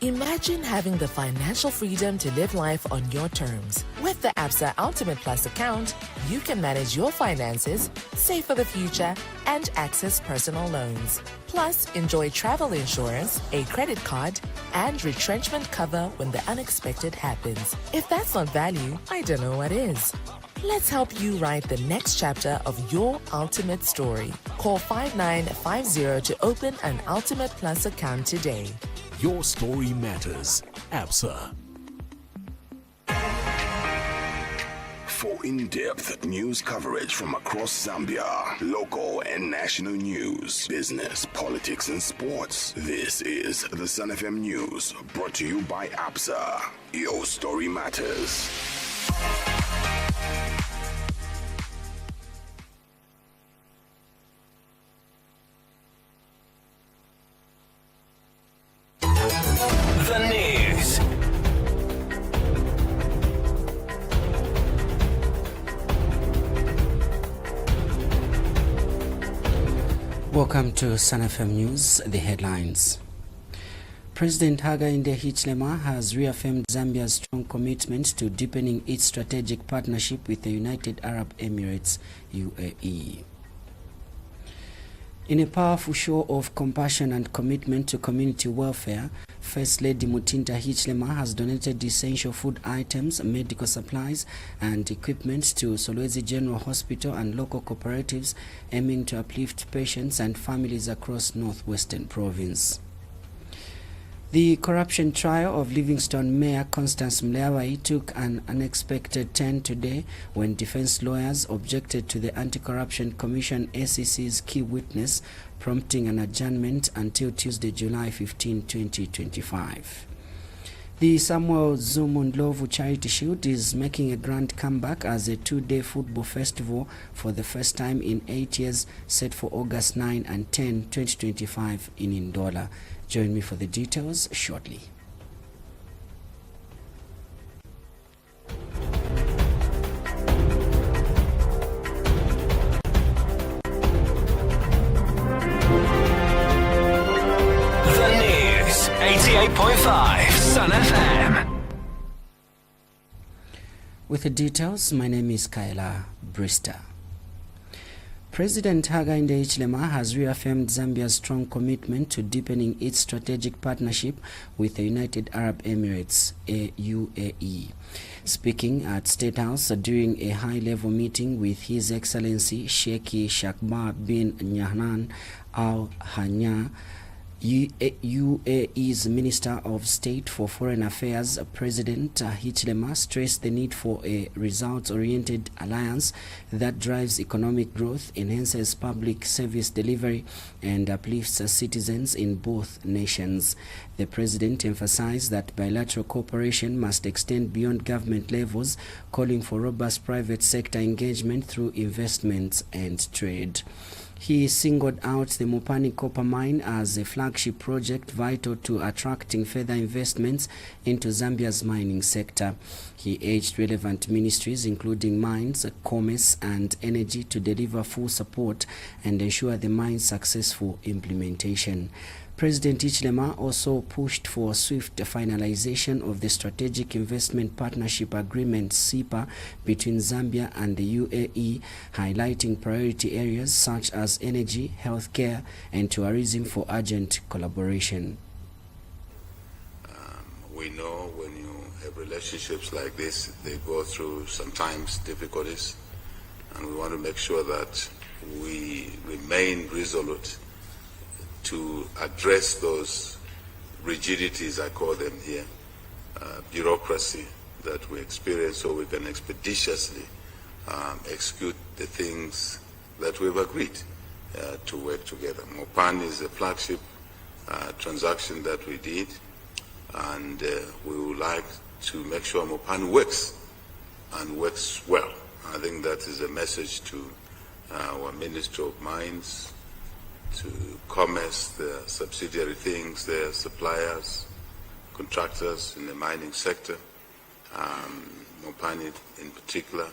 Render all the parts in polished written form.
Imagine having the financial freedom to live life on your terms. With the ABSA Ultimate Plus account, you can manage your finances, save for the future, and access personal loans. Plus, enjoy travel insurance, a credit card, and retrenchment cover when the unexpected happens. If that's not value, I don't know what is. Let's help you write the next chapter of your ultimate story. Call 5950 to open an Ultimate Plus account today. Your story matters. ABSA. For in-depth news coverage from across Zambia, local and national news, business, politics, and sports, this is the Sun FM News, brought to you by ABSA. Your story matters. The news. Welcome to Sun FM News, the headlines. President Hakainde Hichilema has reaffirmed Zambia's strong commitment to deepening its strategic partnership with the United Arab Emirates, UAE. In a powerful show of compassion and commitment to community welfare, First Lady Mutinta Hichilema has donated essential food items, medical supplies, and equipment to Solwezi General Hospital and local cooperatives, aiming to uplift patients and families across Northwestern Province. The corruption trial of Livingstone Mayor Constance Mleawai took an unexpected turn today when defense lawyers objected to the Anti-Corruption Commission ACC's key witness, prompting an adjournment until Tuesday, July 15, 2025. The Samuel Zumundlovu Charity Shield is making a grand comeback as a two-day football festival for the first time in 8 years, set for August 9 and 10, 2025 in Ndola. Join me for the details shortly. The news. 88.5 Sun FM. With the details, my name is Kyla Brister. President Hakainde Hichilema has reaffirmed Zambia's strong commitment to deepening its strategic partnership with the United Arab Emirates, UAE. Speaking at State House during a high-level meeting with His Excellency Sheikh Shakbar bin Nahyan Al Hanya, UAE's Minister of State for Foreign Affairs, President Hichilema stressed the need for a results-oriented alliance that drives economic growth, enhances public service delivery, and uplifts citizens in both nations. The President emphasized that bilateral cooperation must extend beyond government levels, calling for robust private sector engagement through investments and trade. He singled out the Mopani copper mine as a flagship project vital to attracting further investments into Zambia's mining sector. He urged relevant ministries, including mines, commerce, and energy, to deliver full support and ensure the mine's successful implementation. President Hichilema also pushed for swift finalization of the Strategic Investment Partnership Agreement (SIPA) between Zambia and the UAE, highlighting priority areas such as energy, healthcare, and tourism for urgent collaboration. We know when you have relationships like this, they go through sometimes difficulties, and we want to make sure that we remain resolute to address those rigidities, I call them here, bureaucracy that we experience, so we can expeditiously execute the things that we've agreed to work together. Mopan is a flagship transaction that we did, and we would like to make sure Mopan works and works well. I think that is a message to our Ministry of Mines, to commerce, their subsidiary things, their suppliers, contractors in the mining sector, Mopani in particular,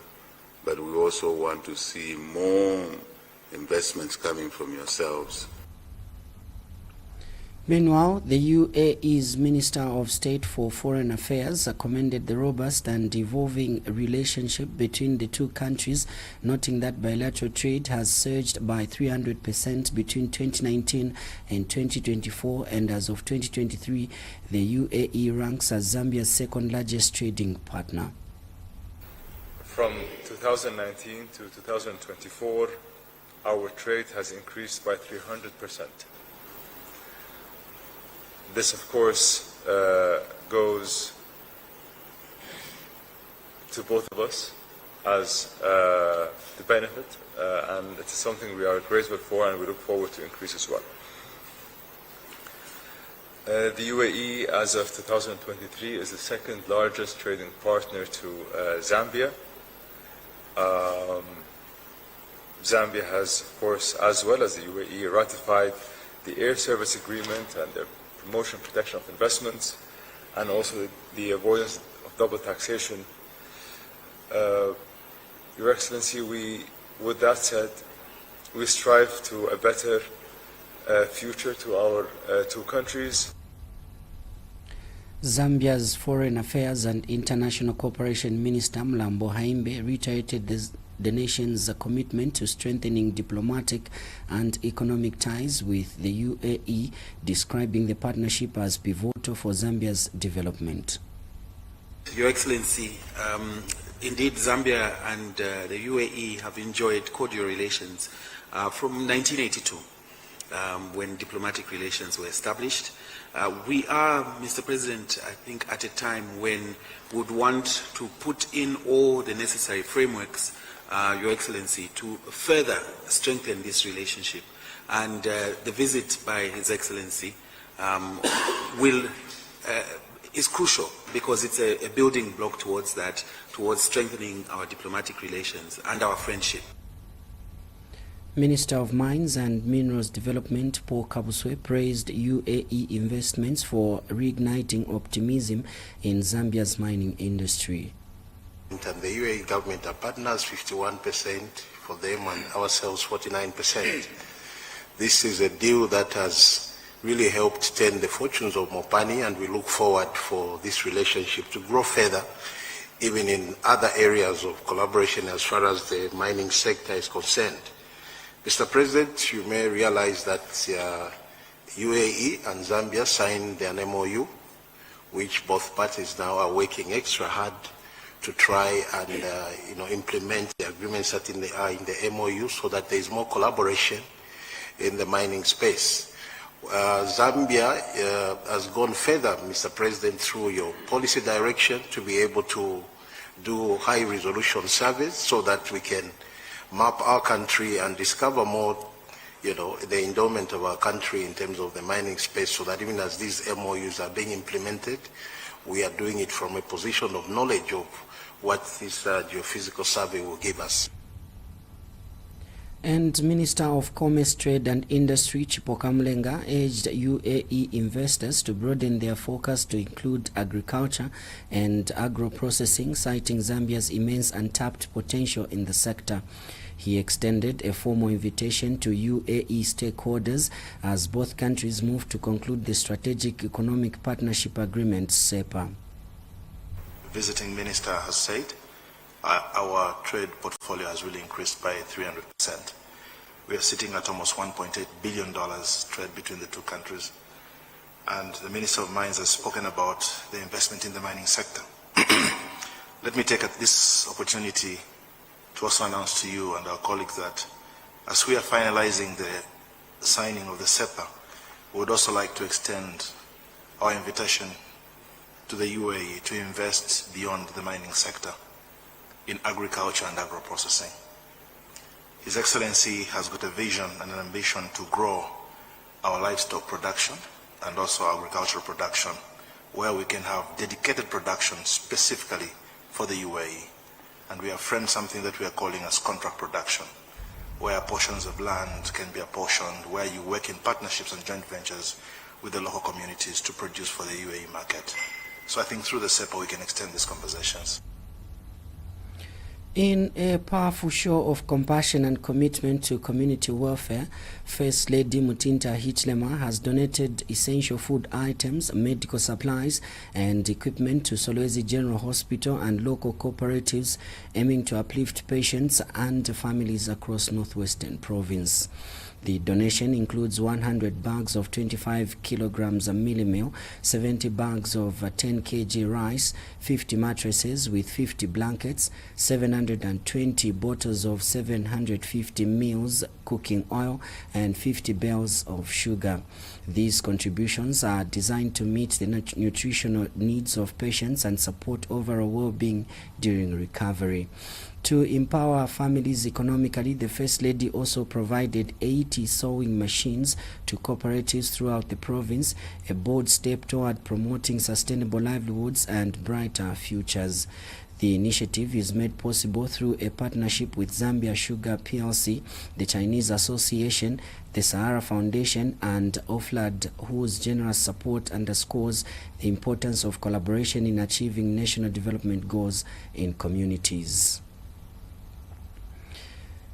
but we also want to see more investments coming from yourselves. Meanwhile, the UAE's Minister of State for Foreign Affairs commended the robust and evolving relationship between the two countries, noting that bilateral trade has surged by 300% between 2019 and 2024, and as of 2023, the UAE ranks as Zambia's second largest trading partner. From 2019 to 2024, our trade has increased by 300%. This, of course, goes to both of us as the benefit, and it's something we are grateful for and we look forward to increase as well. The UAE, as of 2023, is the second largest trading partner to Zambia. Zambia has, of course, as well as the UAE, ratified the air service agreement and the promotion and protection of investments, and also the avoidance of double taxation. Your Excellency, with that said, we strive to a better future to our two countries. Zambia's Foreign Affairs and International Cooperation Minister Mlambo Haimbe reiterated the nation's commitment to strengthening diplomatic and economic ties with the UAE, describing the partnership as pivotal for Zambia's development. Your Excellency, indeed Zambia and the UAE have enjoyed cordial relations from 1982 when diplomatic relations were established. We are, Mr. President, I think at a time when we would want to put in all the necessary frameworks, Your Excellency, to further strengthen this relationship. And the visit by His Excellency is crucial because it's a building block towards that, towards strengthening our diplomatic relations and our friendship. Minister of Mines and Minerals Development Paul Kabuswe praised UAE investments for reigniting optimism in Zambia's mining industry. And the UAE government are partners, 51% for them and ourselves 49%. This is a deal that has really helped turn the fortunes of Mopani, and we look forward for this relationship to grow further, even in other areas of collaboration as far as the mining sector is concerned. Mr. President, you may realize that UAE and Zambia signed an MOU, which both parties now are working extra hard to try and implement the agreements that are in the MOU so that there is more collaboration in the mining space. Zambia has gone further, Mr. President, through your policy direction to be able to do high-resolution surveys so that we can map our country and discover more, the endowment of our country in terms of the mining space, so that even as these MOUs are being implemented, we are doing it from a position of knowledge of what this geophysical survey will give us. And Minister of Commerce, Trade and Industry Chipoka Mlenga urged UAE investors to broaden their focus to include agriculture and agro-processing, citing Zambia's immense untapped potential in the sector. He extended a formal invitation to UAE stakeholders as both countries move to conclude the Strategic Economic Partnership Agreement, SEPA. Visiting Minister has said, our trade portfolio has really increased by 300%. We are sitting at almost $1.8 billion trade between the two countries. And the Minister of Mines has spoken about the investment in the mining sector. Let me take this opportunity to also announce to you and our colleagues that as we are finalizing the signing of the SEPA, we would also like to extend our invitation to the UAE to invest beyond the mining sector in agriculture and agro-processing. His Excellency has got a vision and an ambition to grow our livestock production and also agricultural production, where we can have dedicated production specifically for the UAE. And we have framed something that we are calling as contract production, where portions of land can be apportioned, where you work in partnerships and joint ventures with the local communities to produce for the UAE market. So I think through the SEPA we can extend these conversations. In a powerful show of compassion and commitment to community welfare, First Lady Mutinta Hichilema has donated essential food items, medical supplies and equipment to Solwezi General Hospital and local cooperatives, aiming to uplift patients and families across Northwestern Province. The donation includes 100 bags of 25 kilograms of mealie meal, 70 bags of 10 kg rice, 50 mattresses with 50 blankets, 720 bottles of 750 mils cooking oil, and 50 bales of sugar. These contributions are designed to meet the nutritional needs of patients and support overall well-being during recovery. To empower families economically, the First Lady also provided 80 sewing machines to cooperatives throughout the province, a bold step toward promoting sustainable livelihoods and brighter futures. The initiative is made possible through a partnership with Zambia Sugar PLC, the Chinese Association, the Sahara Foundation, and OFLAD, whose generous support underscores the importance of collaboration in achieving national development goals in communities.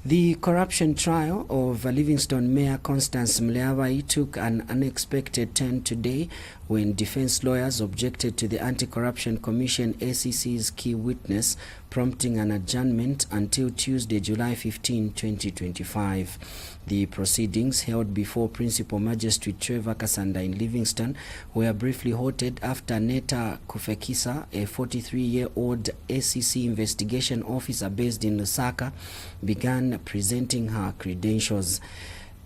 The corruption trial of Livingstone Mayor Constance Mleawai took an unexpected turn today when defense lawyers objected to the Anti-Corruption Commission ACC's key witness, prompting an adjournment until Tuesday, July 15, 2025. The proceedings, held before Principal Magistrate Trevor Kasanda in Livingstone, were briefly halted after Neta Kufekisa, a 43-year-old ACC investigation officer based in Lusaka, began presenting her credentials.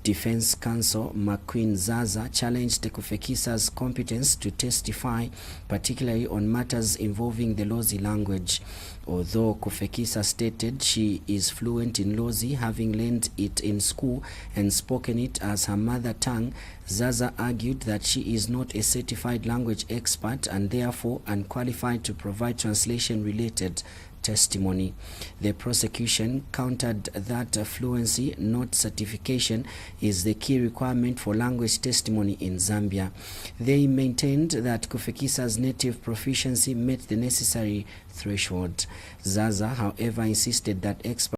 Defense counsel McQueen Zaza challenged Kufekisa's competence to testify, particularly on matters involving the Lozi language. Although Kufekisa stated she is fluent in Lozi, having learned it in school and spoken it as her mother tongue, Zaza argued that she is not a certified language expert and therefore unqualified to provide translation-related testimony. The prosecution countered that fluency, not certification, is the key requirement for language testimony in Zambia. They maintained that Kufekisa's native proficiency met the necessary threshold. Zaza, however, insisted that experts